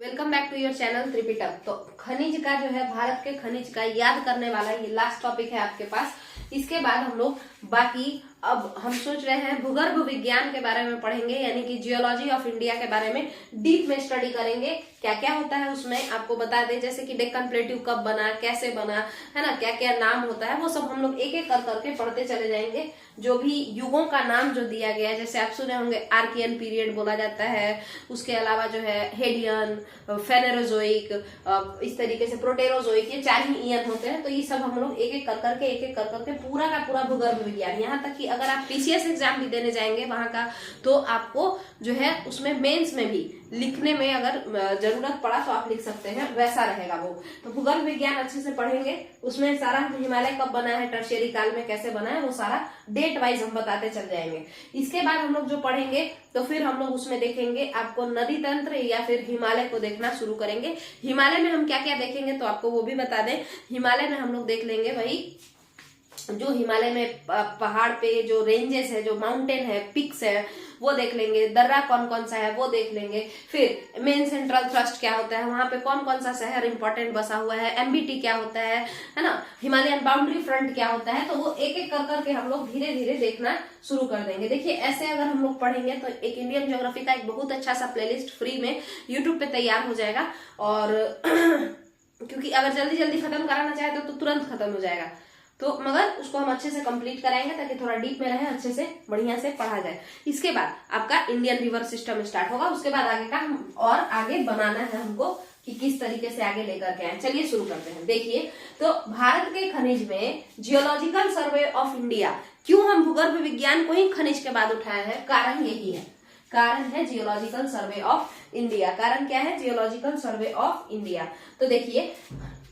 Welcome back to your channel Tripitak. तो खनिज का जो है, भारत के खनिज का याद करने वाला ये लास्ट टॉपिक है आपके पास। इसके बाद हम लोग बाकी अब हम सोच रहे हैं भूगर्भ विज्ञान के बारे में पढ़ेंगे, यानी कि जियोलॉजी ऑफ इंडिया के बारे में डीप में स्टडी करेंगे। क्या क्या होता है उसमें आपको बता दें, जैसे कि डेक्कन प्लेट्यू कब बना, कैसे बना, है ना, क्या क्या नाम होता है, वो सब हम लोग एक एक कर करके पढ़ते चले जाएंगे। जो भी युगों का नाम जो दिया गया है, जैसे आप सुने होंगे आर्कियन पीरियड बोला जाता है, उसके अलावा जो है हेडियन, फेनेरोजोइक, इस तरीके से प्रोटेरोजोइक, ये 4 ही ईयन होते हैं। तो ये सब हम लोग एक एक कर करके पूरा का पूरा भूगर्भ विज्ञान, यहाँ तक कि अगर आप पीसीएस एग्जाम भी देने जाएंगे वहां का, तो आपको जो है उसमें मेंस में भी लिखने में अगर जरूरत पड़ा तो आप लिख सकते हैं, वैसा रहेगा वो। तो भूगर्भ विज्ञान अच्छे से पढ़ेंगे, उसमें सारा हिमालय कब बना है, टर्शियरी काल में कैसे बना है, वो सारा डेट वाइज हम बताते चल जाएंगे। इसके बाद हम लोग जो पढ़ेंगे तो फिर हम लोग उसमें देखेंगे आपको नदी तंत्र या फिर हिमालय को देखना शुरू करेंगे। हिमालय में हम क्या क्या देखेंगे तो आपको वो भी बता दें। हिमालय में हम लोग देख लेंगे वही जो हिमालय में पहाड़ पे जो रेंजेस है, जो माउंटेन है, पिक्स है, वो देख लेंगे। दर्रा कौन कौन सा है वो देख लेंगे। फिर मेन सेंट्रल थ्रस्ट क्या होता है, वहां पे कौन कौन सा शहर इंपॉर्टेंट बसा हुआ है, एमबीटी क्या होता है ना, हिमालयन बाउंड्री फ्रंट क्या होता है, तो वो एक एक कर करके हम लोग धीरे धीरे देखना शुरू कर देंगे। देखिए ऐसे अगर हम लोग पढ़ेंगे तो एक इंडियन ज्योग्राफी का एक बहुत अच्छा सा प्लेलिस्ट फ्री में यूट्यूब पे तैयार हो जाएगा। और क्योंकि अगर जल्दी जल्दी खत्म कराना चाहे तो तुरंत खत्म हो जाएगा, तो मगर उसको हम अच्छे से कंप्लीट कराएंगे ताकि थोड़ा डीप में रहे, अच्छे से बढ़िया से पढ़ा जाए। इसके बाद आपका इंडियन रिवर सिस्टम स्टार्ट होगा। उसके बाद आगे का हम और आगे बनाना है हमको कि किस तरीके से आगे लेकर के आए। चलिए शुरू करते हैं। देखिए, तो भारत के खनिज में जियोलॉजिकल सर्वे ऑफ इंडिया, क्यों हम भूगर्भ विज्ञान को ही खनिज के बाद उठाया है, कारण यही है, कारण है जियोलॉजिकल सर्वे ऑफ इंडिया। कारण क्या है, जियोलॉजिकल सर्वे ऑफ इंडिया। तो देखिए,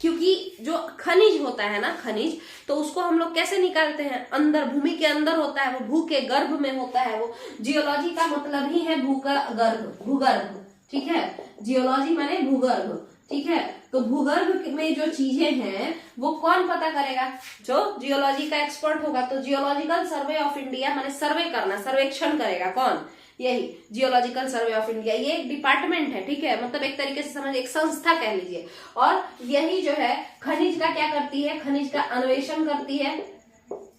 क्योंकि जो खनिज होता है ना, खनिज, तो उसको हम लोग कैसे निकालते हैं, अंदर भूमि के अंदर होता है वो, भू के गर्भ में होता है वो। जियोलॉजी का मतलब ही है भू का गर्भ, भूगर्भ, ठीक है। जियोलॉजी माने भूगर्भ, ठीक है। तो भूगर्भ में जो चीजें हैं वो कौन पता करेगा, जो जियोलॉजी का एक्सपर्ट होगा। तो जियोलॉजिकल सर्वे ऑफ इंडिया माने सर्वे करना, सर्वेक्षण करेगा कौन, यही जियोलॉजिकल सर्वे ऑफ इंडिया। ये एक डिपार्टमेंट है, ठीक है, मतलब एक तरीके से समझ, एक संस्था कह लीजिए। और यही जो है खनिज का क्या करती है, खनिज का अन्वेषण करती है।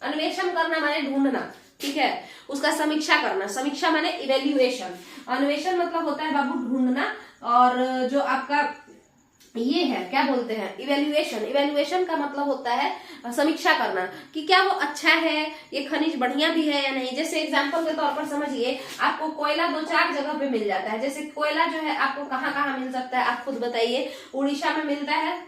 अन्वेषण करना माने ढूंढना, ठीक है, उसका समीक्षा करना। समीक्षा माने इवेल्युएशन, अन्वेषण मतलब होता है बाबू ढूंढना, और जो आपका ये है क्या बोलते हैं, इवेल्युएशन। इवेल्युएशन का मतलब होता है समीक्षा करना कि क्या वो अच्छा है, ये खनिज बढ़िया भी है या नहीं। जैसे एग्जांपल के तौर पर समझिए, आपको कोयला 2-4 जगह पे मिल जाता है। जैसे कोयला जो है आपको कहाँ कहाँ मिल सकता है, आप खुद बताइए। उड़ीसा में मिलता है,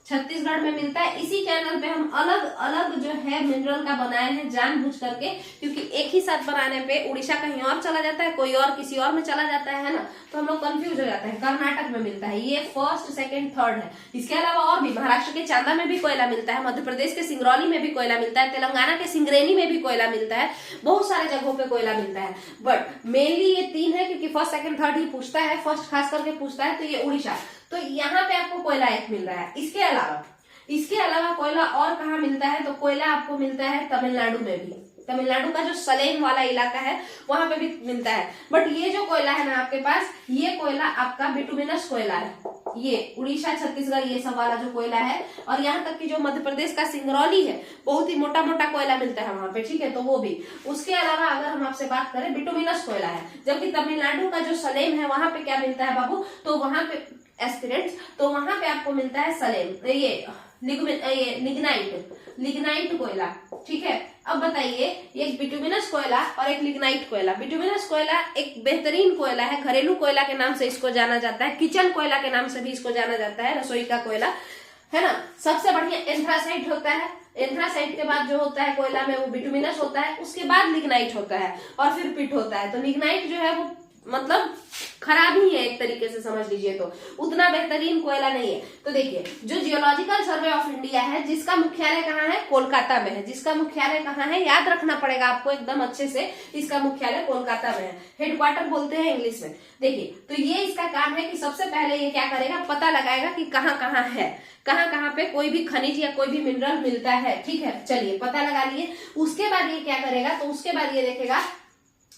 छत्तीसगढ़ में मिलता है। इसी चैनल पे हम अलग अलग जो है मिनरल का बनाए हैं जानबूझ करके, क्योंकि एक ही साथ बनाने पे उड़ीसा कहीं और चला जाता है, कोई और किसी और में चला जाता है ना, तो हम लोग कंफ्यूज हो जाते हैं। कर्नाटक में मिलता है, ये 1st, 2nd, 3rd है। इसके अलावा और भी महाराष्ट्र के चांदा में भी कोयला मिलता है, मध्य प्रदेश के सिंगरौली में भी कोयला मिलता है, तेलंगाना के सिंगरेनी में भी कोयला मिलता है, बहुत सारे जगहों पे कोयला मिलता है। बट मेनली ये 3 है, क्योंकि 1st, 2nd, 3rd ही पूछता है, फर्स्ट खास करके पूछता है, तो ये उड़ीसा। तो यहाँ पे आपको कोयला एक मिल रहा है। इसके अलावा कोयला और कहाँ मिलता है, तो कोयला आपको मिलता है तमिलनाडु में भी। तमिलनाडु का जो सलेम वाला इलाका है वहां पे भी मिलता है। बट ये जो कोयला है ना आपके पास, ये कोयला आपका बिटुमिनस कोयला है। ये उड़ीसा, छत्तीसगढ़, ये सब वाला जो कोयला है, और यहाँ तक कि जो मध्य प्रदेश का सिंगरौली है, बहुत ही मोटा मोटा कोयला मिलता है वहां पे, ठीक है, तो वो भी। उसके अलावा अगर हम आपसे बात करें, बिटुमिनस कोयला है। जबकि तमिलनाडु का जो सलेम है वहां पे क्या मिलता है बाबू, तो वहां पे एस्पिरेंट्स, तो वहां पे आपको मिलता है सलेम, ये लिग्नाइट कोयला, ठीक है। अब बताइए, एक बिटुमिनस कोयला और एक लिग्नाइट कोयला। बिटुमिनस कोयला एक बेहतरीन कोयला है, घरेलू कोयला के नाम से इसको जाना जाता है, किचन कोयला के नाम से भी इसको जाना जाता है, रसोई का कोयला, है ना। सबसे बढ़िया एंथ्रासाइट होता है। एंथ्रासाइट के बाद जो होता है कोयला में, वो बिटुमिनस होता है। उसके बाद लिग्नाइट होता है और फिर पिट होता है। तो लिग्नाइट जो है वो मतलब खराब ही है एक तरीके से समझ लीजिए, तो उतना बेहतरीन कोयला नहीं है। तो देखिए, जो जियोलॉजिकल सर्वे ऑफ इंडिया है, जिसका मुख्यालय कहाँ है, कोलकाता में है। जिसका मुख्यालय कहाँ है, याद रखना पड़ेगा आपको एकदम अच्छे से, इसका मुख्यालय कोलकाता में है, हेडक्वार्टर बोलते हैं इंग्लिश में। देखिए, तो ये इसका काम है कि सबसे पहले ये क्या करेगा, पता लगाएगा कि कहाँ कहाँ है, कहाँ कहाँ पे कोई भी खनिज या कोई भी मिनरल मिलता है, ठीक है। चलिए, पता लगा लिए। उसके बाद ये क्या करेगा, तो उसके बाद ये देखेगा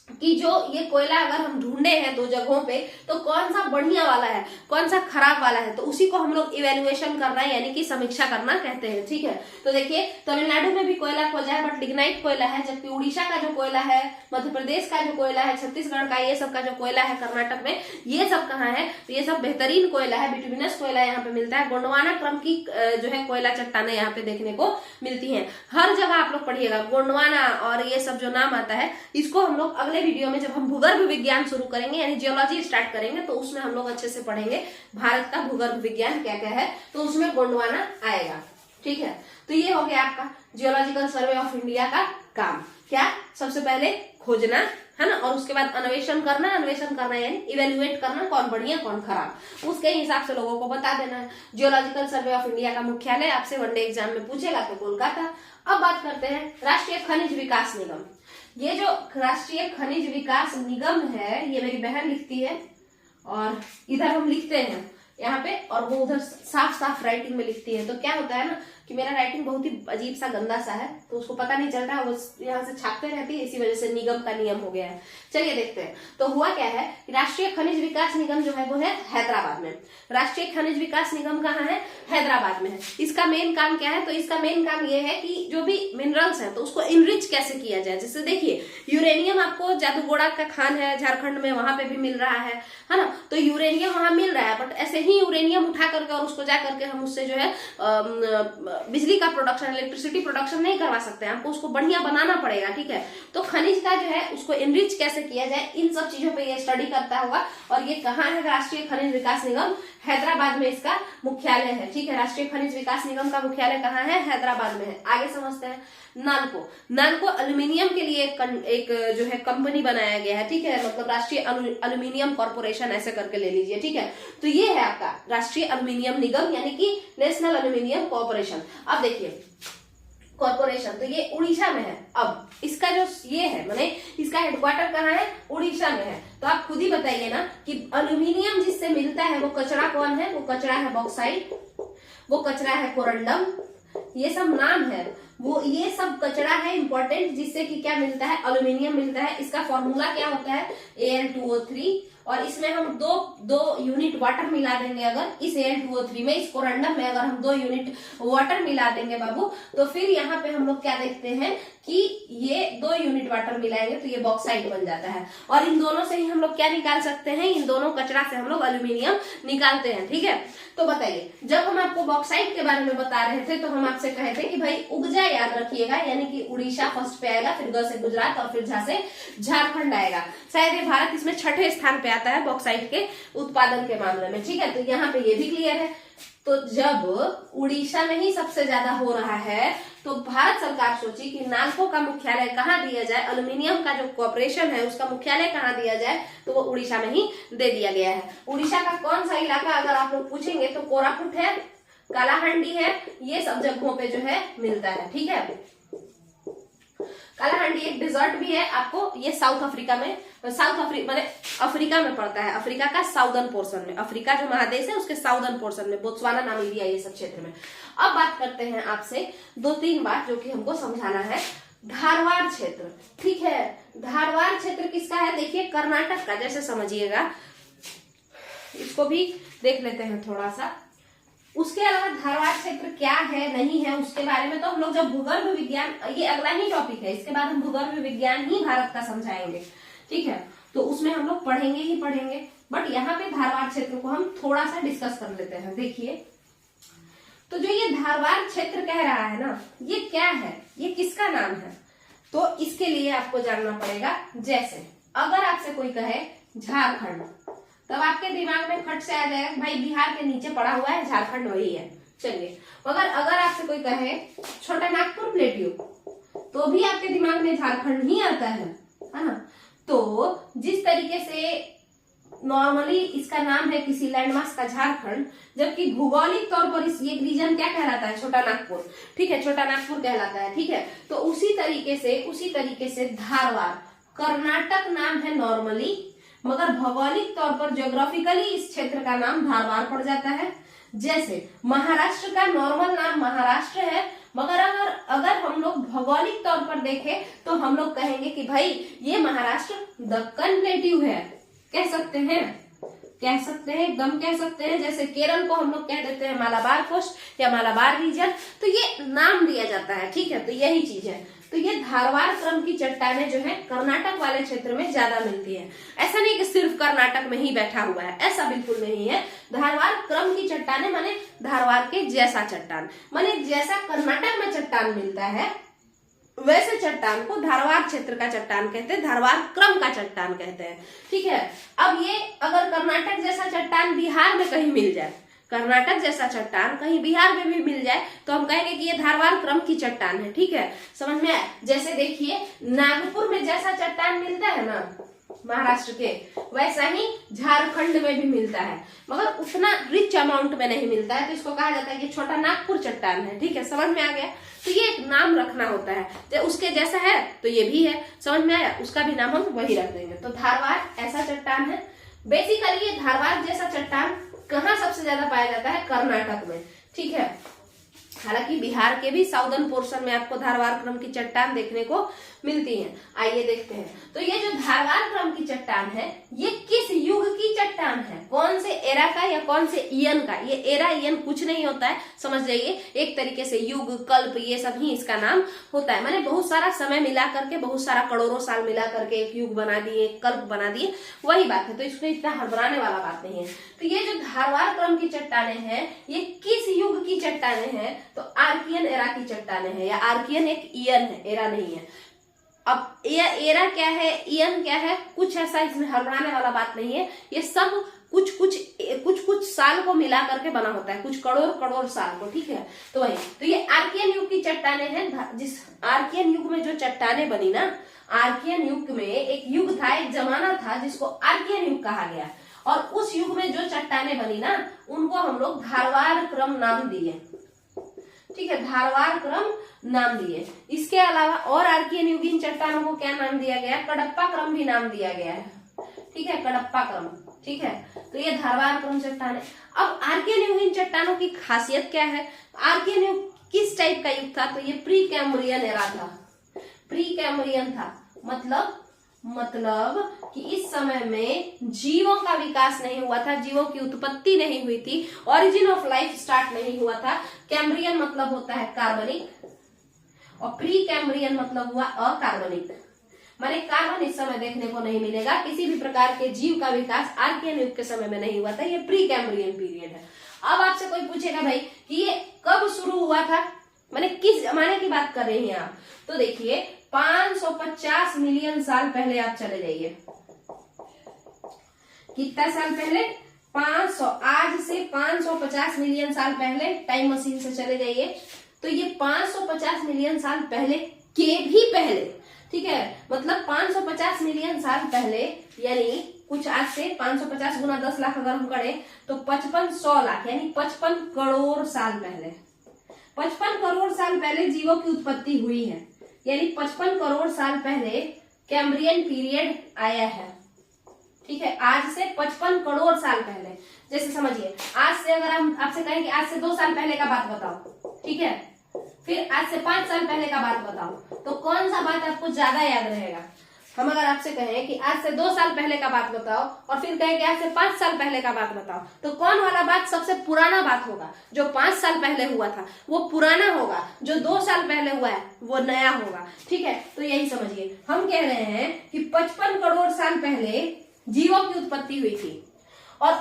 कि जो ये कोयला अगर हम ढूंढे हैं दो जगहों पे तो कौन सा बढ़िया वाला है कौन सा खराब वाला है, तो उसी को हम लोग इवेल्युएशन करना यानी कि समीक्षा करना कहते हैं। ठीक है, तो देखिए तमिलनाडु में भी कोयला खोजा है बट लिग्नाइट कोयला है, जबकि उड़ीसा का जो कोयला है, मध्य प्रदेश का जो कोयला है, छत्तीसगढ़ का, ये सब का जो कोयला है, कर्नाटक में, ये सब कहाँ है, तो ये सब बेहतरीन कोयला है, बिटुमिनस कोयला यहाँ पे मिलता है। गोंडवाना क्रम की जो है कोयला चट्टाने यहाँ पे देखने को मिलती है। हर जगह आप लोग पढ़िएगा गोंडवाना और ये सब जो नाम आता है, इसको हम लोग अगले वीडियो में जब हम भूगर्भ विज्ञान शुरू करेंगे यानी जियोलॉजी स्टार्ट करेंगे तो उसमें हम लोग अच्छे से पढ़ेंगे भारत का भूगर्भ विज्ञान क्या क्या है, तो उसमें गोंडवाना आएगा। ठीक है, तो ये हो गया आपका जियोलॉजिकल सर्वे ऑफ इंडिया का काम। क्या, सबसे पहले खोजना है ना, और उसके बाद अन्वेषण करना यानी इवेल्युएट करना कौन बढ़िया कौन खराब, उसके हिसाब से लोगों को बता देना है। जियोलॉजिकल सर्वे ऑफ इंडिया का मुख्यालय आपसे वनडे एग्जाम में पूछेगा तो कोलकाता। अब बात करते हैं राष्ट्रीय खनिज विकास निगम। ये जो राष्ट्रीय खनिज विकास निगम है, ये मेरी बहन लिखती है और इधर हम लिखते हैं यहाँ पे, और वो उधर साफ साफ राइटिंग में लिखती है। तो क्या होता है ना कि मेरा राइटिंग बहुत ही अजीब सा गंदा सा है, तो उसको पता नहीं चलता है, वो यहाँ से छापते रहती है, इसी वजह से निगम का नियम हो गया है। चलिए देखते हैं। तो हुआ क्या है, राष्ट्रीय खनिज विकास निगम जो है वो है हैदराबाद में। राष्ट्रीय खनिज विकास निगम कहाँ है, हैदराबाद में है। इसका मेन काम क्या है, तो इसका मेन काम ये है कि जो भी मिनरल्स है तो उसको इनरिच कैसे किया जाए। जैसे देखिए यूरेनियम आपको जादूगोड़ा का खान है झारखंड में, वहां पे भी मिल रहा है ना, तो यूरेनियम वहां मिल रहा है, बट ऐसे ही यूरेनियम उठा करके और उसको जा करके हम उससे जो है बिजली का प्रोडक्शन, इलेक्ट्रिसिटी प्रोडक्शन नहीं करवा सकते हैं, आपको उसको बढ़िया बनाना पड़ेगा। ठीक है, तो खनिज का जो है उसको इनरिच कैसे किया जाए, इन सब चीजों पे ये स्टडी करता होगा। और ये कहाँ है, राष्ट्रीय खनिज विकास निगम हैदराबाद में इसका मुख्यालय है। ठीक है, राष्ट्रीय खनिज विकास निगम का मुख्यालय कहाँ है, हैदराबाद में है। आगे समझते हैं नालको एल्यूमिनियम के लिए एक जो है कंपनी बनाया गया है। ठीक है, मतलब राष्ट्रीय एल्यूमिनियम कॉर्पोरेशन ऐसे करके ले लीजिए। ठीक है, तो ये है आपका राष्ट्रीय एल्यूमिनियम निगम यानी कि नेशनल एल्यूमिनियम कॉर्पोरेशन। अब देखिए कॉर्पोरेशन, तो ये उड़ीसा में है। अब इसका जो ये है माने इसका हेडक्वार्टर कहाँ है, उड़ीसा में है। तो आप खुद ही बताइए ना कि एल्यूमिनियम जिससे मिलता है वो कचरा कौन है, वो कचरा है बॉक्साइट, वो कचरा है कोरंडम, ये सब नाम है, वो ये सब कचरा है इंपॉर्टेंट, जिससे कि क्या मिलता है, एल्यूमिनियम मिलता है। इसका फॉर्मूला क्या होता है, Al2O3, और इसमें हम दो यूनिट वाटर मिला देंगे। अगर इस Al2O3 में, इस कोरंडम में अगर हम 2 यूनिट वाटर मिला देंगे बाबू, तो फिर यहाँ पे हम लोग क्या देखते हैं कि ये 2 यूनिट वाटर मिलाएंगे तो ये बॉक्साइट बन जाता है। और इन दोनों से ही हम लोग क्या निकाल सकते हैं, इन दोनों कचरा से हम लोग एल्यूमिनियम निकालते हैं। ठीक है, तो बताइए जब हम आपको बॉक्साइट के बारे में बता रहे थे तो हम आपसे कहे थे कि भाई उपजा याद रखिएगा, यानी कि उड़ीसा फर्स्ट पे आएगा, फिर ग से गुजरात और फिर झा से झारखंड आएगा। शायद ये भारत इसमें 6ठे स्थान पे आता है बॉक्साइट के उत्पादन के मामले में। ठीक है, तो यहाँ पे ये भी क्लियर है। तो जब उड़ीसा में ही सबसे ज्यादा हो रहा है तो भारत सरकार सोची कि नालको का मुख्यालय कहाँ दिया जाए, एल्यूमिनियम का जो कॉर्पोरेशन है उसका मुख्यालय कहाँ दिया जाए, तो वो उड़ीसा में ही दे दिया गया है। उड़ीसा का कौन सा इलाका अगर आप लोग पूछेंगे तो कोरापुट है, कालाहांडी है, ये सब जगहों पे जो है मिलता है। ठीक है, कालाहांडी एक डिजर्ट भी है आपको, ये साउथ अफ्रीका में, माने अफ्रीका में पड़ता है, अफ्रीका का साउदर्न पोर्शन में, अफ्रीका जो महादेश है उसके साउदर्न पोर्शन में, बोत्सवाना, नामीबिया, ये सब क्षेत्र में। अब बात करते हैं आपसे 2-3 बात जो कि हमको समझाना है। धारवाड़ क्षेत्र, ठीक है, धारवाड़ क्षेत्र किसका है, देखिए कर्नाटक का, जैसे समझिएगा, इसको भी देख लेते हैं थोड़ा सा। उसके अलावा धारवाड़ क्षेत्र क्या है नहीं है उसके बारे में तो हम लोग जब भूगर्भ विज्ञान, ये अगला ही टॉपिक है, इसके बाद हम भूगर्भ विज्ञान ही भारत का समझाएंगे। ठीक है, तो उसमें हम लोग पढ़ेंगे ही पढ़ेंगे, बट यहाँ पे धारवाड़ क्षेत्र को हम थोड़ा सा डिस्कस कर लेते हैं। देखिए, तो जो ये धारवाड़ क्षेत्र कह रहा है ना, ये क्या है, ये किसका नाम है, तो इसके लिए आपको जानना पड़ेगा। जैसे अगर आपसे कोई कहे झारखंड, तब आपके दिमाग में फट से आ जाएगा भाई बिहार के नीचे पड़ा हुआ है, झारखंड वही है। चलिए, मगर अगर आपसे कोई कहे छोटा नागपुर प्लेट्यू, तो भी आपके दिमाग में झारखंड ही आता है ना। तो जिस तरीके से नॉर्मली इसका नाम है किसी लैंडमार्क का झारखंड, जबकि भौगोलिक तौर पर इस ये रीजन क्या कहलाता है, छोटा नागपुर। ठीक है, छोटा नागपुर कहलाता है। ठीक है, तो उसी तरीके से धारवाड़ कर्नाटक नाम है नॉर्मली, मगर भौगोलिक तौर पर ज्योग्राफिकली इस क्षेत्र का नाम धारवाड़ पड़ जाता है। जैसे महाराष्ट्र का नॉर्मल नाम महाराष्ट्र है, मगर अगर अगर हम लोग भौगोलिक तौर पर देखें तो हम लोग कहेंगे कि भाई ये महाराष्ट्र दक्कन प्लेट्यू है, कह सकते हैं, एकदम कह सकते हैं। जैसे केरल को हम लोग कह देते हैं मालाबार कोस्ट या मालाबार रीजन, तो ये नाम दिया जाता है, ठीक है। तो यही चीज है। तो ये धारवाड़ क्रम की चट्टानें जो है कर्नाटक वाले क्षेत्र में ज्यादा मिलती है। ऐसा नहीं कि सिर्फ कर्नाटक में ही बैठा हुआ है, ऐसा बिल्कुल नहीं है। धारवाड़ क्रम की चट्टानें माने धारवाड़ के जैसा चट्टान, माने जैसा कर्नाटक में चट्टान मिलता है वैसे चट्टान को धारवाड़ क्षेत्र का चट्टान कहते हैं, धारवाड़ क्रम का चट्टान कहते हैं, ठीक है। अब ये अगर कर्नाटक जैसा चट्टान बिहार में कहीं मिल जाए, कर्नाटक जैसा चट्टान कहीं बिहार में भी मिल जाए तो हम कहेंगे कि ये धारवाड़ क्रम की चट्टान है, ठीक है। समझ में आया? जैसे देखिए नागपुर में जैसा चट्टान मिलता है ना महाराष्ट्र के, वैसा ही झारखंड में भी मिलता है, मगर उतना रिच अमाउंट में नहीं मिलता है। तो इसको कहा जाता है कि छोटा नागपुर चट्टान है, ठीक है। समझ में आ गया? तो ये एक नाम रखना होता है, जब उसके जैसा है तो ये भी है, समझ में आया? उसका भी नाम हम वही रख देंगे। तो धारवाड़ ऐसा चट्टान है। बेसिकली ये धारवाड़ जैसा चट्टान कहाँ सबसे ज्यादा पाया जाता है? कर्नाटक में, ठीक है। हालांकि बिहार के भी साउदर्न पोर्शन में आपको धारवाड़ क्रम की चट्टान देखने को मिलती है। आइए देखते हैं। तो ये जो धारवाड़ क्रम की चट्टान है ये किस युग की चट्टान है? कौन से एरा का या कौन से ईयन का? ये एरा ईयन कुछ नहीं होता है, समझ जाइए। एक तरीके से युग, कल्प, ये सब ही इसका नाम होता है। मैंने बहुत सारा समय मिला करके, बहुत सारा करोड़ों साल मिला करके एक युग बना दिए, कल्प बना दिए, वही बात है। तो इसमें इतना हड़बड़ाने वाला बात नहीं है। तो ये जो धारवाड़ क्रम की चट्टानें हैं ये किस युग की चट्टानें हैं? तो आर्कियन एरा की चट्टानें हैं, या आर्कियन एक ईयन है, एरा नहीं है। अब एरा क्या है, ईयन क्या है, कुछ ऐसा इसमें हड़बड़ाने वाला बात नहीं है। ये सब कुछ साल को मिला करके बना होता है, कुछ करोड़ साल को, ठीक है। तो वही, तो ये आर्कियन युग की चट्टानें हैं। जिस आर्कियन युग में जो चट्टानें बनी ना, आर्कियन युग में एक युग था, एक जमाना था जिसको आर्कियन युग कहा गया, और उस युग में जो चट्टानें बनी ना उनको हम लोग धारवाड़ क्रम नाम दिए, ठीक है। धारवाड़ क्रम नाम दिए। इसके अलावा और आर्कियन युगीन चट्टानों को क्या नाम दिया गया? कडप्पा क्रम भी नाम दिया गया है, ठीक है, कडप्पा क्रम, ठीक है। तो ये धारवाड़ क्रम चट्टान है। अब आर्कियन युगीन चट्टानों की खासियत क्या है? आर्कियन युग किस टाइप का युग था? तो ये प्री कैम्ब्रियन एरा था, प्री कैम्ब्रियन था। मतलब कि इस समय में जीवों का विकास नहीं हुआ था, जीवों की उत्पत्ति नहीं हुई थी, ओरिजिन ऑफ लाइफ स्टार्ट नहीं हुआ था। कैम्ब्रियन मतलब होता है कार्बनिक, और प्री कैम्ब्रियन मतलब हुआ अकार्बनिक, माने कार्बन इस समय देखने को नहीं मिलेगा। किसी भी प्रकार के जीव का विकास आर्कियन युग के समय में नहीं हुआ था। ये प्री कैम्ब्रियन पीरियड है। अब आपसे कोई पूछेगा भाई कि ये कब शुरू हुआ था, माने किस जमाने की बात कर रही हैं आप? तो देखिए 550 मिलियन साल पहले आप चले जाइए। कितना साल पहले? 500। आज से 550 मिलियन साल पहले टाइम मशीन से चले जाइए। तो ये 550 मिलियन साल पहले के भी पहले, ठीक है, मतलब 550 मिलियन साल पहले, यानी कुछ आज से 550 गुना 10 लाख अगर हम करें तो 5500 लाख, यानी 55 करोड़ साल पहले, 55 करोड़ साल पहले जीवों की उत्पत्ति हुई है। यानी 55 करोड़ साल पहले कैम्ब्रियन पीरियड आया है, ठीक है। आज से 55 करोड़ साल पहले, जैसे समझिए आज से अगर हम आपसे कहें कि आज से 2 साल पहले का बात बताओ, ठीक है, फिर आज से 5 साल पहले का बात बताओ, तो कौन सा बात आपको ज्यादा याद रहेगा? हम अगर आपसे कहें कि आज से 2 साल पहले का बात बताओ और फिर कहें कि आज से 5 साल पहले का बात बताओ, तो कौन वाला बात सबसे पुराना बात होगा? जो 5 साल पहले हुआ था वो पुराना होगा, जो 2 साल पहले हुआ है वो नया होगा, ठीक है। तो यही समझिए, हम कह रहे हैं कि 55 करोड़ साल पहले जीवों की उत्पत्ति हुई थी, और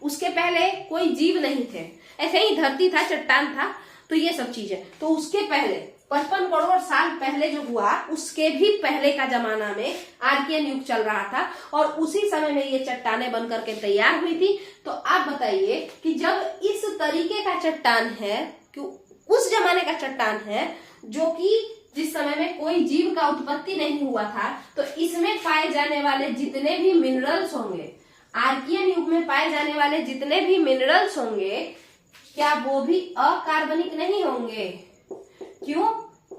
उसके पहले कोई जीव नहीं थे, ऐसे ही धरती था, चट्टान था, तो ये सब चीजें। तो उसके पहले 55 करोड़ साल पहले जो हुआ, उसके भी पहले का जमाना में आर्कियन युग चल रहा था, और उसी समय में ये चट्टानें बन करके तैयार हुई थी। तो आप बताइए कि जब इस तरीके का चट्टान है, कि उस जमाने का चट्टान है जो कि जिस समय में कोई जीव का उत्पत्ति नहीं हुआ था, तो इसमें पाए जाने वाले जितने भी मिनरल्स होंगे, आर्कियन युग में पाए जाने वाले जितने भी मिनरल्स होंगे, क्या वो भी अकार्बनिक नहीं होंगे? क्यों?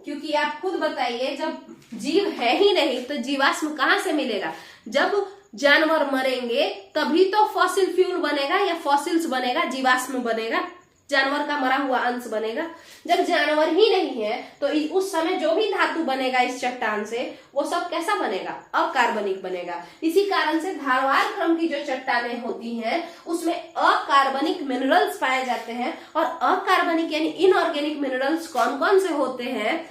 क्योंकि आप खुद बताइए, जब जीव है ही नहीं तो जीवाश्म कहाँ से मिलेगा? जब जानवर मरेंगे तभी तो फॉसिल फ्यूल बनेगा या फॉसिल्स बनेगा, जीवाश्म बनेगा। जानवर का मरा हुआ अंश बनेगा। जब जानवर ही नहीं है तो उस समय जो भी धातु बनेगा इस चट्टान से वो सब कैसा बनेगा, अकार्बनिक बनेगा। इसी कारण से धारवार क्रम की जो चट्टानें होती हैं उसमें अकार्बनिक मिनरल्स पाए जाते हैं। और अकार्बनिक यानी इनऑर्गेनिक मिनरल्स कौन कौन से होते हैं,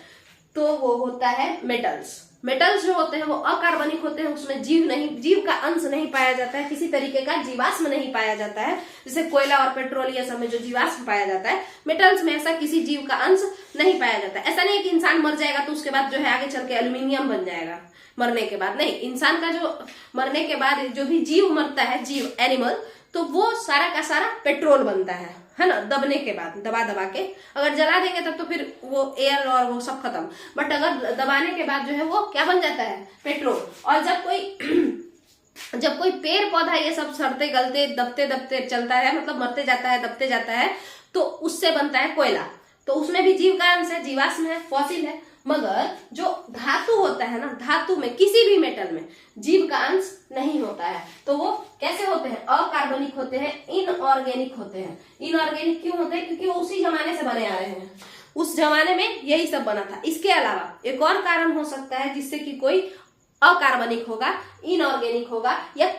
तो वो होता है मेटल्स। मेटल्स जो होते हैं वो अकार्बनिक होते हैं, उसमें जीव का अंश नहीं पाया जाता है, किसी तरीके का जीवाश्म नहीं पाया जाता है। जैसे कोयला और पेट्रोल ये सब में जो जीवाश्म पाया जाता है, मेटल्स में ऐसा किसी जीव का अंश नहीं पाया जाता है। ऐसा नहीं है कि इंसान मर जाएगा तो उसके बाद जो है आगे चल के एल्यूमिनियम बन जाएगा मरने के बाद, नहीं। इंसान का जो मरने के बाद जो भी जीव मरता है, जीव एनिमल, तो वो सारा का सारा पेट्रोल बनता है ना, दबने के बाद, दबा दबा के। अगर जला देंगे तब तो फिर वो एयर और वो सब खत्म, बट अगर दबाने के बाद जो है वो क्या बन जाता है, पेट्रोल। और जब कोई पेड़ पौधा ये सब सड़ते गलते दबते दबते चलता है, मतलब मरते जाता है, दबते जाता है, तो उससे बनता है कोयला। तो उसमें भी जीव का अंश है, जीवाश्म है, फॉसिल है। मगर जो धातु होता है ना, धातु में किसी भी मेटल में जीव का अंश नहीं होता है। तो वो कैसे होते हैं, अकार्बनिक होते हैं, इनऑर्गेनिक होते हैं। इनऑर्गेनिक क्यों होते हैं, क्योंकि वो उसी जमाने से बने आ रहे हैं, उस जमाने में यही सब बना था। इसके अलावा एक और कारण हो सकता है जिससे कि कोई अकार्बनिक होगा, इनऑर्गेनिक होगा, या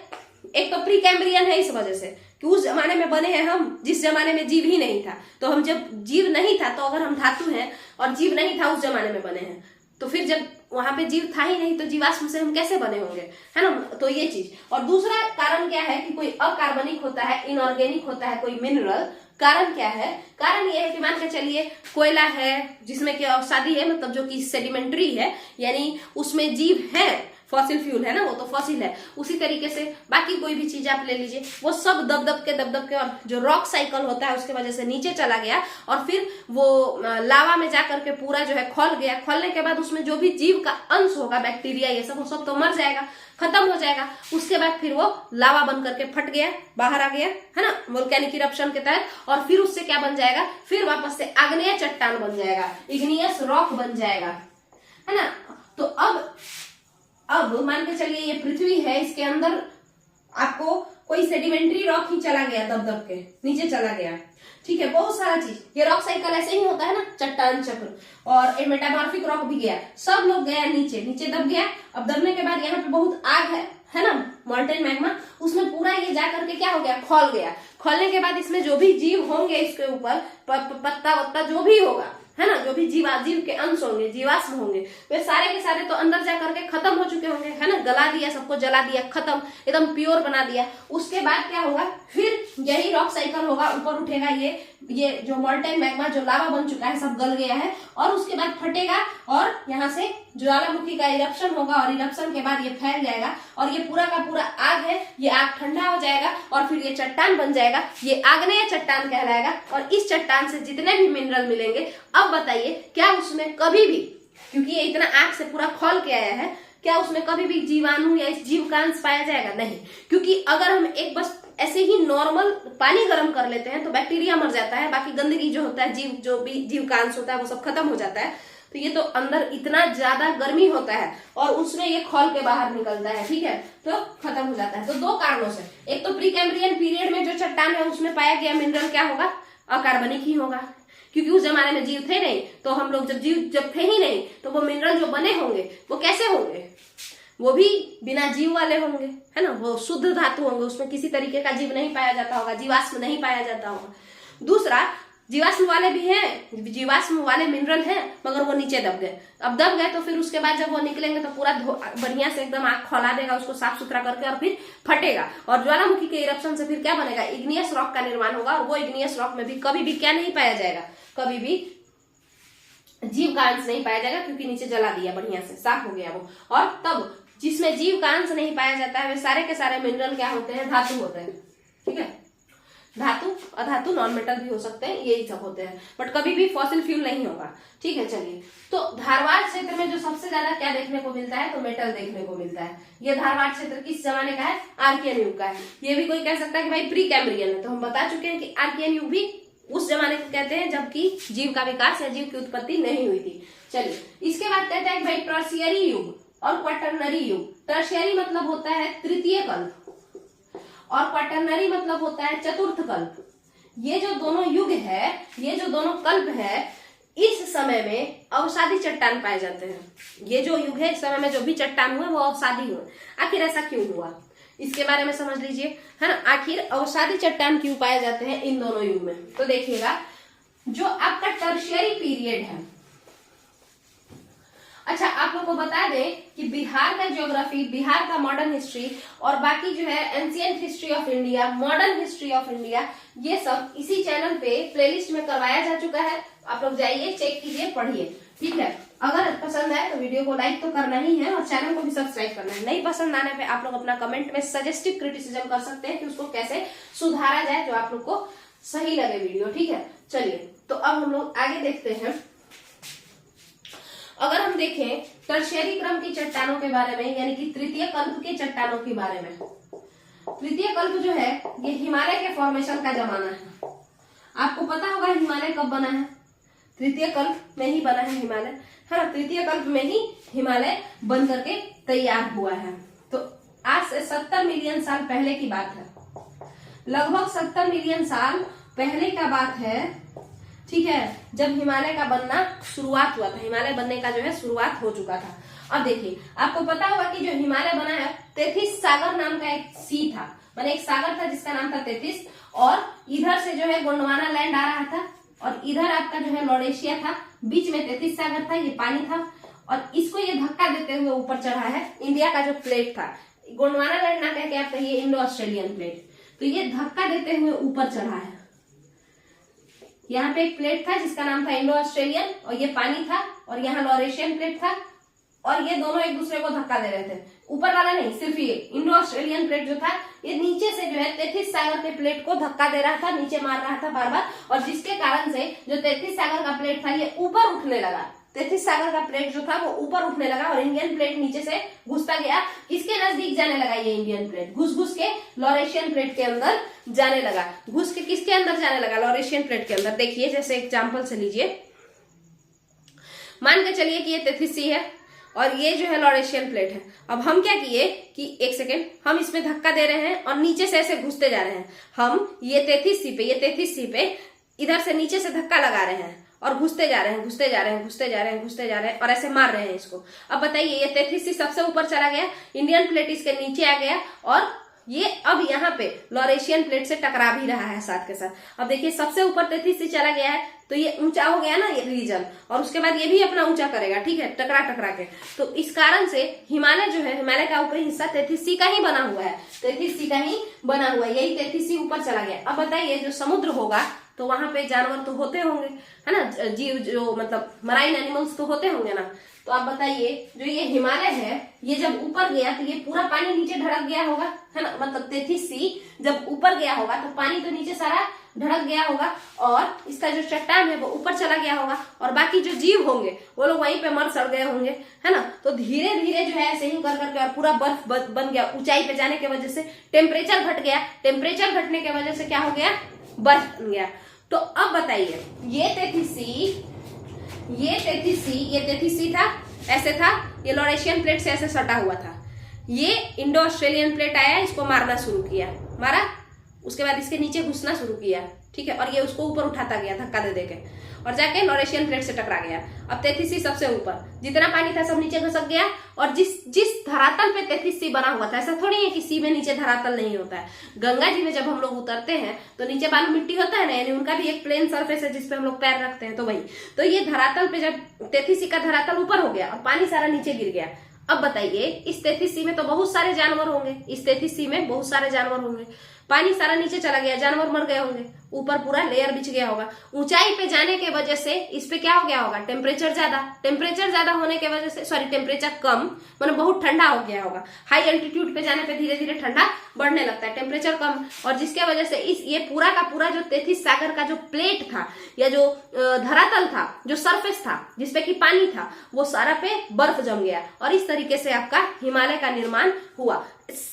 एक तो प्री कैम्ब्रियन है इस वजह से कि उस जमाने में बने हैं हम जिस जमाने में जीव ही नहीं था। तो हम जब जीव नहीं था, तो अगर हम धातु हैं और जीव नहीं था उस जमाने में बने हैं, तो फिर जब वहां पे जीव था ही नहीं तो जीवाश्म से हम कैसे बने होंगे, है ना। तो ये चीज। और दूसरा कारण क्या है कि कोई अकार्बनिक होता है, इनऑर्गेनिक होता है कोई मिनरल। कारण क्या है, कारण ये है कि मान के चलिए कोयला है जिसमें कि औषधि है, मतलब जो कि सेडिमेंट्री है, यानी उसमें जीव है, फॉसिल फ्यूल है ना, वो तो फॉसिल है। उसी तरीके से बाकी कोई भी चीज आप ले लीजिए, वो सब दब दब के और जो रॉक साइकिल होता है उसके वजह से नीचे चला गया, और फिर वो लावा में जाकर के पूरा जो है खोल गया। खोलने के बाद उसमें जो भी जीव का अंश होगा, बैक्टीरिया ये सब, वो सब तो मर जाएगा, खत्म हो जाएगा। उसके बाद फिर वो लावा बन करके फट गया, बाहर आ गया, है ना, वोल्केनिक इरप्शन के तहत। और फिर उससे क्या बन जाएगा, फिर वापस से आग्नेय चट्टान बन जाएगा, इग्नियस रॉक बन जाएगा, है ना। तो अब मान के चलिए ये पृथ्वी है, इसके अंदर आपको कोई सेडिमेंट्री रॉक ही चला गया, दब दब के नीचे चला गया, ठीक है, बहुत सारा चीज। ये रॉक साइकिल ऐसे ही होता है ना, चट्टान चक्र। और मेटामॉर्फिक रॉक भी गया, सब लोग गया नीचे दब गया। अब दबने के बाद यहाँ पे बहुत आग है ना, मोल्टेन मैग्मा, उसमें पूरा ये जा करके क्या हो गया, खोल गया। खोलने के बाद इसमें जो भी जीव होंगे इसके ऊपर, पत्ता वत्ता जो भी होगा, है ना, जो भी जीव के अंश होंगे, जीवाश्म होंगे, वे सारे के सारे तो अंदर जा करके खत्म हो चुके होंगे, है ना, गला दिया, सबको जला दिया, खत्म, एकदम प्योर बना दिया। उसके बाद क्या होगा, फिर यही रॉक साइकिल होगा, ऊपर उठेगा ये जो मोल्टेन मैग्मा, जो लावा बन चुका है, सब गल गया है, और उसके बाद फटेगा और यहाँ से ज्वालामुखी का इरप्शन होगा, और इरप्शन के बाद ये फैल जाएगा, और ये पूरा का पूरा आग है, ये आग ठंडा हो जाएगा, और फिर ये चट्टान बन जाएगा, ये आग्नेय चट्टान कहलाएगा। और इस चट्टान से जितने भी मिनरल मिलेंगे, अब बताइए क्या उसमें कभी भी, क्योंकि ये इतना आग से पूरा खोल के आया है, क्या उसमें कभी भी जीवाणु या इस जीव का अंश पाया जाएगा, नहीं। क्योंकि अगर हम एक बस ऐसे ही नॉर्मल पानी गर्म कर लेते हैं तो बैक्टीरिया मर जाता है, बाकी गंदगी जो होता है, जो भी जीव का अंश होता है वो सब खत्म हो जाता है। तो ये तो अंदर इतना ज्यादा गर्मी होता है और उसमें ये खोल के बाहर निकलता है, ठीक है, तो खत्म हो जाता है। तो दो कारणों से, एक तो प्री कैम्ब्रियन पीरियड में जो चट्टान है उसमें पाया गया मिनरल क्या होगा, अकार्बनिक ही होगा, क्योंकि उस जमाने में जीव थे नहीं। तो हम लोग जब थे ही नहीं, तो वो मिनरल जो बने होंगे वो कैसे होंगे, वो भी बिना जीव वाले होंगे, है ना, वो शुद्ध धातु होंगे, उसमें किसी तरीके का जीव नहीं पाया जाता होगा, जीवाश्म नहीं पाया जाता होगा। दूसरा, जीवाश्म वाले भी हैं, जीवाश्म वाले मिनरल हैं, मगर वो नीचे दब गए। अब दब गए तो फिर उसके बाद जब वो निकलेंगे तो पूरा बढ़िया से एकदम आग खौला देगा उसको साफ सुथरा करके, और फिर फटेगा, और ज्वालामुखी के इरप्शन से फिर क्या बनेगा, इग्नियस रॉक का निर्माण होगा। और वो इग्नियस रॉक में भी कभी भी क्या नहीं पाया जाएगा, कभी भी जीव का अंश नहीं पाया जाएगा, क्योंकि नीचे जला दिया, बढ़िया से साफ हो गया वो। और तब जिसमें जीव का अंश नहीं पाया जाता है वे सारे के सारे मिनरल क्या होते हैं, धातु होते हैं, ठीक है। धातु, अधातु, नॉन मेटल भी हो सकते हैं, यही सब होते हैं, बट कभी भी फॉसिल फ्यूल नहीं होगा, ठीक है। चलिए, तो धारवाड़ क्षेत्र में जो सबसे ज्यादा क्या देखने को मिलता है, तो मेटल देखने को मिलता है। ये धारवाड़ क्षेत्र किस जमाने का है, आर्कियन युग का है। ये भी कोई कह सकता है कि भाई प्री कैम्ब्रियन है, तो हम बता चुके हैं कि आर्कियन युग भी उस जमाने को कहते हैं जबकि जीव का विकास या जीव की उत्पत्ति नहीं हुई थी। चलिए, इसके बाद कहते हैं कि भाई टर्शियरी युग और क्वाटरनरी युग। टर्शियरी मतलब होता है तृतीय कल्प, और क्वाटरनरी मतलब होता है चतुर्थ कल्प। ये जो दोनों युग है, ये जो दोनों कल्प है, इस समय में अवसादी चट्टान पाए जाते हैं। ये जो युग है, इस समय में जो भी चट्टान हुए वो अवसादी हुए। आखिर ऐसा क्यों हुआ, इसके बारे में समझ लीजिए, है ना। आखिर अवसादी चट्टान क्यों पाए जाते हैं इन दोनों युग में, तो देखिएगा जो आपका टर्शियरी पीरियड है। अच्छा, आप लोग को बता दें कि बिहार का ज्योग्राफी, बिहार का मॉडर्न हिस्ट्री और बाकी जो है ancient history of India, modern history of India, ये सब इसी चैनल पे प्लेलिस्ट में करवाया जा चुका है। आप लोग जाइए, चेक कीजिए, पढ़िए, ठीक है। अगर पसंद आए तो वीडियो को लाइक तो करना ही है और चैनल को भी सब्सक्राइब करना है। नहीं पसंद आने पे आप लोग अपना कमेंट में सजेस्टिव क्रिटिसिज्म कर सकते हैं कि उसको कैसे सुधारा जाए, जो आप लोग को सही लगे वीडियो, ठीक है। चलिए, तो अब हम लोग आगे देखते हैं। अगर हम देखें टर्शियरी क्रम की चट्टानों के बारे में, यानी कि तृतीय कल्प के चट्टानों के बारे में। तृतीय कल्प जो है ये हिमालय के फॉर्मेशन का जमाना है। आपको पता होगा हिमालय कब बना है, तृतीय कल्प में ही बना है हिमालय, है ना। तृतीय कल्प में ही हिमालय बन करके तैयार हुआ है। तो आज से 70 मिलियन साल पहले की बात है, लगभग 70 मिलियन साल पहले का बात है, ठीक है, जब हिमालय का बनना शुरुआत हुआ था। हिमालय बनने का जो है शुरुआत हो चुका था। अब देखिए, आपको पता होगा कि जो हिमालय बना है, तेथिस सागर नाम का एक सी था, मैंने एक सागर था जिसका नाम था तेथिस, और इधर से जो है गोंडवाना लैंड आ रहा था और इधर आपका जो है लॉरेशिया था, बीच में तेथिस सागर था, ये पानी था, और इसको ये धक्का देते हुए ऊपर चढ़ा है। इंडिया का जो प्लेट था, गोंडवाना लैंड ना कह के आप कहिए इंडो ऑस्ट्रेलियन प्लेट, तो ये धक्का देते हुए ऊपर चढ़ा है। यहाँ पे एक प्लेट था जिसका नाम था इंडो ऑस्ट्रेलियन, और ये पानी था, और यहाँ लॉरेशियन प्लेट था, और ये दोनों एक दूसरे को धक्का दे रहे थे। ऊपर वाला नहीं, सिर्फ ये इंडो ऑस्ट्रेलियन प्लेट जो था, ये नीचे से जो है तेथिस सागर के प्लेट को धक्का दे रहा था, नीचे मार रहा था बार बार, और जिसके कारण से जो तेथिस सागर का प्लेट था ये ऊपर उठने लगा। तेथिस सागर का प्लेट जो था वो ऊपर उठने लगा और इंडियन प्लेट नीचे से घुसता गया। किसके नजदीक जाने लगा ये इंडियन प्लेट? घुस घुस के लॉरेशियन प्लेट के अंदर जाने लगा। घुस के किसके अंदर जाने लगा? लॉरेशियन प्लेट के अंदर। देखिए, जैसे एग्जाम्पल से लीजिए, मान के चलिए कि ये तेथिस सी है और ये जो है लॉरेशियन प्लेट है। अब हम क्या किए कि एक सेकेंड, हम इसमें धक्का दे रहे हैं और नीचे से ऐसे घुसते जा रहे हैं। हम ये तेथिस सी पे इधर से नीचे से धक्का लगा रहे हैं और घुसते जा रहे हैं, घुसते जा रहे हैं, घुसते जा रहे हैं, घुसते जा रहे हैं, और ऐसे मार रहे हैं इसको। अब बताइए, ये तेथिस सी सबसे ऊपर चला गया, इंडियन प्लेट इसके नीचे आ गया, और ये अब यहाँ पे लॉरेशियन प्लेट से टकरा भी रहा है साथ के साथ। अब देखिए, सबसे ऊपर तेथिस सी चला गया है तो ये ऊंचा हो गया ना ये रीजन, और उसके बाद ये भी अपना ऊंचा करेगा, ठीक है, टकरा टकरा के। तो इस कारण से हिमालय जो है, हिमालय का ऊपरी हिस्सा तेथिस सी का ही बना हुआ है, तेथिस सी का ही बना हुआ है। यही तेथिस सी ऊपर चला गया। अब बताइए, जो समुद्र होगा तो वहां पे जानवर तो होते होंगे, है ना, जीव जो मतलब मराइन एनिमल्स तो होते होंगे ना। तो आप बताइए, जो ये हिमालय है ये जब ऊपर गया तो ये पूरा पानी नीचे ढड़क गया होगा, है ना, मतलब तेथिस सी जब ऊपर गया होगा तो पानी तो नीचे सारा ढड़क गया होगा, और इसका जो चट्टान है वो ऊपर चला गया होगा, और बाकी जो जीव होंगे वो लोग वहीं पे मर सड़ गए होंगे, है ना। तो धीरे धीरे जो है ऐसे ही कर करके और पूरा बर्फ बन गया। ऊंचाई पे जाने की वजह से टेम्परेचर घट गया, टेम्परेचर घटने की वजह से क्या हो गया? बर्फ बन गया। तो अब बताइए, ये तेथिस सी था, ऐसे था, ये लॉरेशियन प्लेट से ऐसे सटा हुआ था। ये इंडो ऑस्ट्रेलियन प्लेट आया, इसको मारना शुरू किया, मारा, उसके बाद इसके नीचे घुसना शुरू किया, ठीक है, और ये उसको ऊपर उठाता गया धक्का दे देके, और जाके लॉरेशियन प्लेट से टकरा गया। अब तेथिस सी सबसे ऊपर, जितना पानी था सब नीचे घसक गया, और जिस धरातल पे तेथिस सी बना हुआ था, ऐसा थोड़ी है कि सी में नीचे धरातल नहीं होता है। गंगा जी में जब हम लोग उतरते हैं तो नीचे बालू मिट्टी होता है ना, यानी उनका भी एक प्लेन सरफेस है जिसपे हम लोग पैर रखते हैं, तो वही। तो ये धरातल पे जब तेथिस सी का धरातल ऊपर हो गया और पानी सारा नीचे गिर गया, अब बताइए, इस तेथिस सी में तो बहुत सारे जानवर होंगे, इस तेथिस सी में बहुत सारे जानवर होंगे, पानी सारा नीचे चला गया, जानवर मर गए होंगे, ऊपर पूरा लेयर बिछ गया होगा। ऊंचाई पे जाने के वजह से इस पे क्या हो गया होगा? टेम्परेचर ज्यादा होने के वजह से, सॉरी, टेम्परेचर कम, मतलब बहुत ठंडा हो गया होगा। हाई एल्टीट्यूड पे जाने पे धीरे धीरे ठंडा बढ़ने लगता है, टेम्परेचर कम, और जिसके वजह से ये पूरा का पूरा जो तेथिस सागर का जो प्लेट था या जो धरातल था, जो सरफेस था जिसपे की पानी था, वो सारा पे बर्फ जम गया, और इस तरीके से आपका हिमालय का निर्माण हुआ।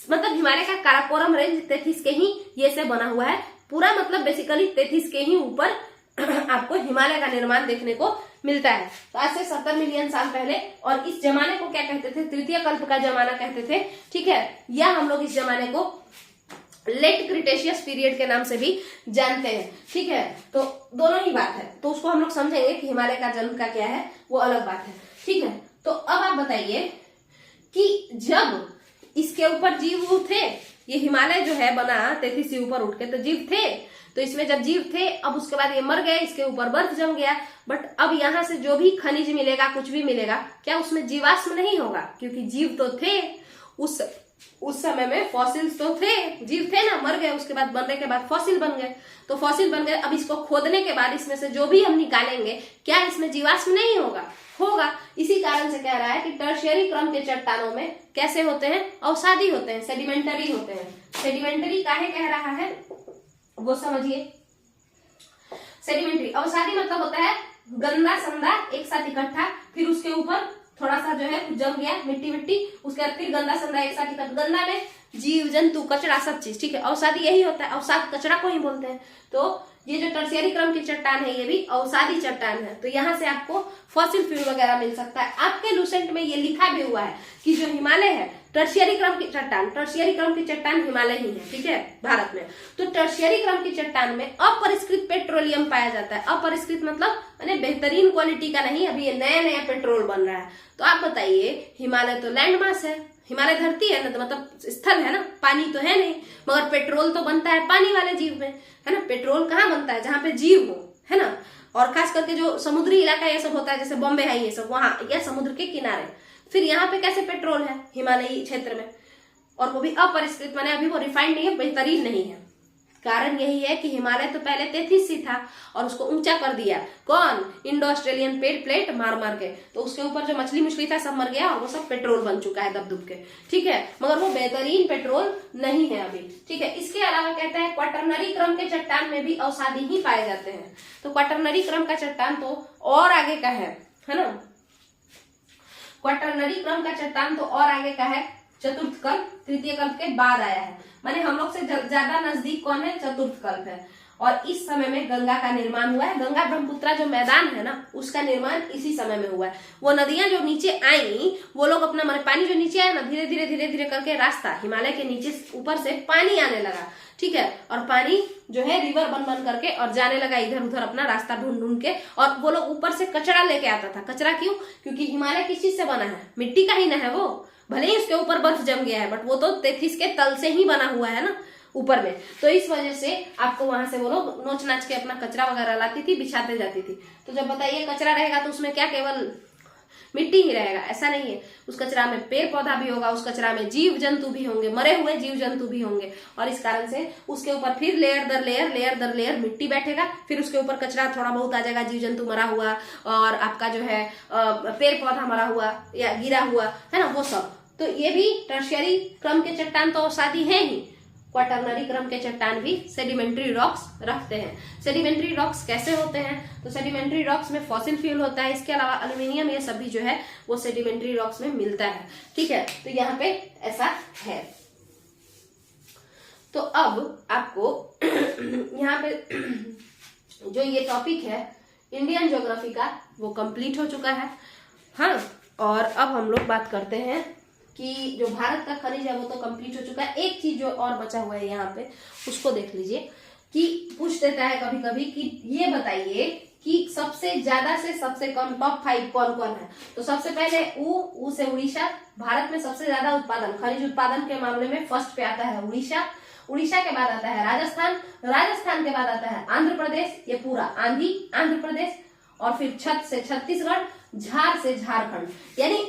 मतलब हिमालय का काराकोरम रेंज तेथिस के ही ये से बना हुआ है पूरा, मतलब बेसिकली तेथिस के ही ऊपर आपको हिमालय का निर्माण देखने को मिलता है। तो आज से 70 मिलियन साल पहले, और इस जमाने को क्या कहते थे? तृतीय कल्प का जमाना कहते थे, ठीक है, या हम लोग इस जमाने को लेट क्रिटेशियस पीरियड के नाम से भी जानते हैं। ठीक है, तो दोनों ही बात है, तो उसको हम लोग समझेंगे कि हिमालय का जन्म का क्या है, वो अलग बात है। ठीक है, तो अब आप बताइए कि जब इसके ऊपर जीव थे, ये हिमालय जो है बना 33 से ऊपर उठ के, तो जीव थे, तो इसमें जब जीव थे, अब उसके बाद ये मर गए, इसके ऊपर बर्फ जम गया, बट अब यहाँ से जो भी खनिज मिलेगा, कुछ भी मिलेगा, क्या उसमें जीवाश्म नहीं होगा? क्योंकि जीव तो थे उस समय में, फॉसिल्स तो थे, जीव थे ना, मर गए, उसके बाद बनने के बाद फॉसिल बन गए, तो फॉसिल बन गए, अब इसको खोदने के बाद इसमें से जो भी हम निकालेंगे, क्या इसमें जीवाश्म नहीं होगा? होगा। इसी कारण से कह रहा है कि टर्शियरी क्रम के चट्टानों में कैसे होते हैं? अवसादी होते हैं, सेडिमेंटरी होते हैं। सेडिमेंटरी काहे कह रहा है वो समझिए। सेडिमेंटरी अवसादी मतलब होता है गंदा संदा एक साथ इकट्ठा, फिर उसके ऊपर थोड़ा सा जो है जम गया मिट्टी, उसके बाद फिर गंदा संदा एक साथ इकट्ठा, गंदा में जीव जंतु कचरा सब चीज। ठीक है, अवसादी यही होता है, अवसाद कचरा को ही बोलते हैं। तो ये जो टर्शियरी क्रम की चट्टान है, ये भी अवसादी चट्टान है। तो यहाँ से आपको फॉसिल फ्यूल वगैरह मिल सकता है। आपके लूसेंट में ये लिखा भी हुआ है कि जो हिमालय है टर्शियरी क्रम की चट्टान, टर्शियरी क्रम की चट्टान हिमालय ही है। ठीक है, भारत में। तो टर्शियरी क्रम की चट्टान में अपरिष्कृत पेट्रोलियम पाया जाता है। अपरिष्कृत मतलब माने बेहतरीन क्वालिटी का नहीं, अभी ये नया नया पेट्रोल बन रहा है। तो आप बताइए, हिमालय तो लैंड मास है, हिमालय धरती है ना, तो मतलब स्थल है ना, पानी तो है नहीं, मगर पेट्रोल तो बनता है पानी वाले जीव में, है ना। पेट्रोल कहाँ बनता है? जहाँ पे जीव हो, है ना। और खास करके जो समुद्री इलाका ये सब होता है, जैसे बॉम्बे है ये सब, वहां या समुद्र के किनारे, फिर यहाँ पे कैसे पेट्रोल है हिमालयी क्षेत्र में, और वो भी अपरिष्कृत, माने अभी वो रिफाइंड नहीं है, बेहतरीन नहीं है। कारण यही है कि हिमालय तो पहले 33 था और उसको ऊंचा कर दिया कौन? इंडो ऑस्ट्रेलियन प्लेट मार मार के, तो उसके ऊपर जो मछली था सब मर गया और वो सब पेट्रोल बन चुका है दब दुब के। ठीक है, मगर वो बेहतरीन पेट्रोल नहीं है अभी। ठीक है, इसके अलावा कहते हैं क्वाटरनरी क्रम के चट्टान में भी अवसादी ही पाए जाते हैं। तो क्वाटरनरी क्रम का चट्टान तो और आगे का है ना। क्वाटरनरी क्रम का चट्टान तो और आगे का है, चतुर्थ कल्प, तृतीय कल्प के बाद आया है। माने हम लोग से ज्यादा नजदीक कौन है? चतुर्थ कल्प है। और इस समय में गंगा का निर्माण हुआ है। गंगा ब्रह्मपुत्रा जो मैदान है ना, उसका निर्माण इसी समय में हुआ है। वो नदियां जो नीचे आई, वो लोग अपना माने पानी जो नीचे आया ना, धीरे धीरे करके रास्ता हिमालय के नीचे ऊपर से पानी आने लगा। ठीक है, और पानी जो है रिवर बन करके और जाने लगा इधर उधर अपना रास्ता ढूंढ के, और वो लोग ऊपर से कचरा लेके आता था। कचरा क्यों? क्योंकि हिमालय किस चीज से बना है? मिट्टी का ही ना है वो, भले ही उसके ऊपर बर्फ जम गया है, बट वो तो 33 के तल से ही बना हुआ है ना ऊपर में। तो इस वजह से आपको वहां से वो लोग नोच नाच के अपना कचरा वगैरह लाती थी, बिछाते जाती थी। तो जब बताइए कचरा रहेगा तो उसमें क्या केवल मिट्टी ही रहेगा? ऐसा नहीं है, उस कचरा में पेड़ पौधा भी होगा, उस कचरा में जीव जंतु भी होंगे, मरे हुए जीव जंतु भी होंगे, और इस कारण से उसके ऊपर फिर लेयर दर लेयर मिट्टी बैठेगा, फिर उसके ऊपर कचरा थोड़ा बहुत आ जाएगा, जीव जंतु मरा हुआ और आपका जो है पेड़ पौधा मरा हुआ या गिरा हुआ, है ना, वो सब। तो ये भी टर्शियरी क्रम के चट्टान तो अवसादी है ही। क्वाटरनरी क्रम के चट्टान भी सेडिमेंट्री रॉक्स रखते हैं। सेडिमेंट्री रॉक्स कैसे होते हैं? तो सेडिमेंट्री रॉक्स में फॉसिल फ्यूल होता है, इसके अलावा एल्यूमिनियम ये सभी जो है वो सेडिमेंट्री रॉक्स में मिलता है। ठीक है, तो यहाँ पे ऐसा है। तो अब आपको यहाँ पे जो ये टॉपिक है इंडियन ज्योग्राफी का, वो कंप्लीट हो चुका है। हाँ, और अब हम लोग बात करते हैं कि जो भारत का खनिज है वो तो कंप्लीट हो चुका है। एक चीज जो और बचा हुआ है यहाँ पे, उसको देख लीजिए कि पूछ देता है कभी कभी कि ये बताइए कि सबसे ज्यादा से सबसे कम टॉप 5 कौन कौन है। तो सबसे पहले ऊ से उड़ीसा। भारत में सबसे ज्यादा उत्पादन, खनिज उत्पादन के मामले में फर्स्ट पे आता है उड़ीसा। उड़ीसा के बाद आता है राजस्थान। राजस्थान के बाद आता है आंध्र प्रदेश, ये पूरा आंध्र प्रदेश, और फिर छत से छत्तीसगढ़, झार से झारखंड। यानी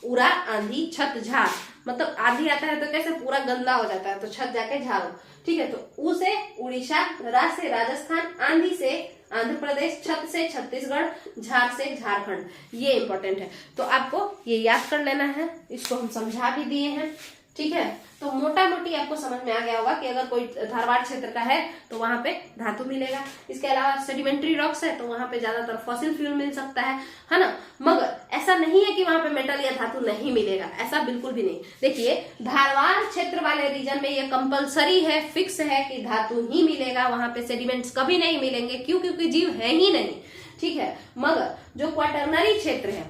उरा आंधी छत झार, मतलब आंधी आता है तो कैसे पूरा गंदा हो जाता है, तो छत जाके झारो। ठीक है, तो ऊ से उड़ीसा, रा से राजस्थान, आंधी से आंध्र प्रदेश, छत से छत्तीसगढ़, झार से झारखंड। ये इंपॉर्टेंट है, तो आपको ये याद कर लेना है। इसको हम समझा भी दिए हैं। ठीक है, तो मोटा मोटी आपको समझ में आ गया होगा कि अगर कोई धारवाड़ क्षेत्र का है तो वहां पे धातु मिलेगा। इसके अलावा सेडिमेंट्री रॉक्स है तो वहां पे ज्यादातर फॉसिल फ्यूल मिल सकता है ना। मगर ऐसा नहीं है कि वहां पे मेटल या धातु नहीं मिलेगा, ऐसा बिल्कुल भी नहीं। देखिए, धारवाड़ क्षेत्र वाले रीजन में ये कंपलसरी है, फिक्स है कि धातु ही मिलेगा, वहां पे सेडिमेंट्स कभी नहीं मिलेंगे। क्यों? क्योंकि जीव है ही नहीं। ठीक है, मगर जो क्वाटरनरी क्षेत्र है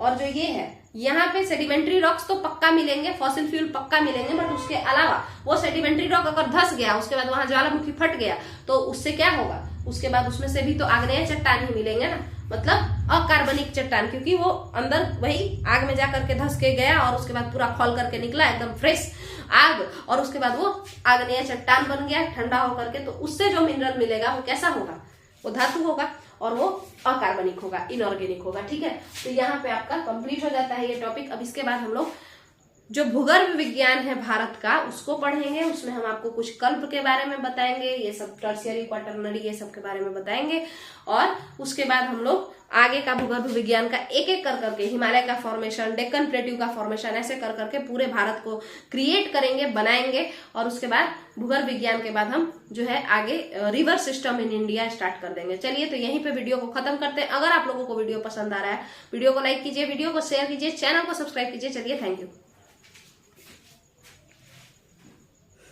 और जो ये है, यहाँ पे सेडिमेंट्री रॉक्स तो पक्का मिलेंगे, फॉसिल फ्यूल पक्का मिलेंगे, बट उसके अलावा वो सेडिमेंट्री रॉक अगर धंस गया, उसके बाद वहां ज्वालामुखी फट गया, तो उससे क्या होगा, उसके बाद उसमें से भी तो आग्नेय चट्टान ही मिलेंगे ना, मतलब अकार्बनिक चट्टान, क्योंकि वो अंदर वही आग में जाकर के धंस के गया और उसके बाद पूरा खौल करके निकला एकदम फ्रेश आग, और उसके बाद वो आग्नेय चट्टान बन गया ठंडा होकर के। तो उससे जो मिनरल मिलेगा वो कैसा होगा, वो धातु होगा और वो अकार्बनिक होगा, इनऑर्गेनिक होगा। ठीक है, तो यहाँ पे आपका कंप्लीट हो जाता है ये टॉपिक। अब इसके बाद हम लोग जो भूगर्भ विज्ञान है भारत का उसको पढ़ेंगे। उसमें हम आपको कुछ कल्प के बारे में बताएंगे, ये सब टर्शियरी क्वाटरनरी ये सब के बारे में बताएंगे, और उसके बाद हम लोग आगे का भूगर्भ विज्ञान का एक एक कर करके हिमालय का फॉर्मेशन, डेक्कन प्लेट्यू का फॉर्मेशन, ऐसे कर करके पूरे भारत को क्रिएट करेंगे, बनाएंगे। और उसके बाद भूगर्भ विज्ञान के बाद हम जो है आगे river system in India start कर देंगे। चलिए, तो यहीं पे वीडियो को खत्म करते हैं। अगर आप लोगों को वीडियो पसंद आ रहा है, वीडियो को लाइक कीजिए, वीडियो को शेयर कीजिए, चैनल को सब्सक्राइब कीजिए। चलिए, थैंक यू।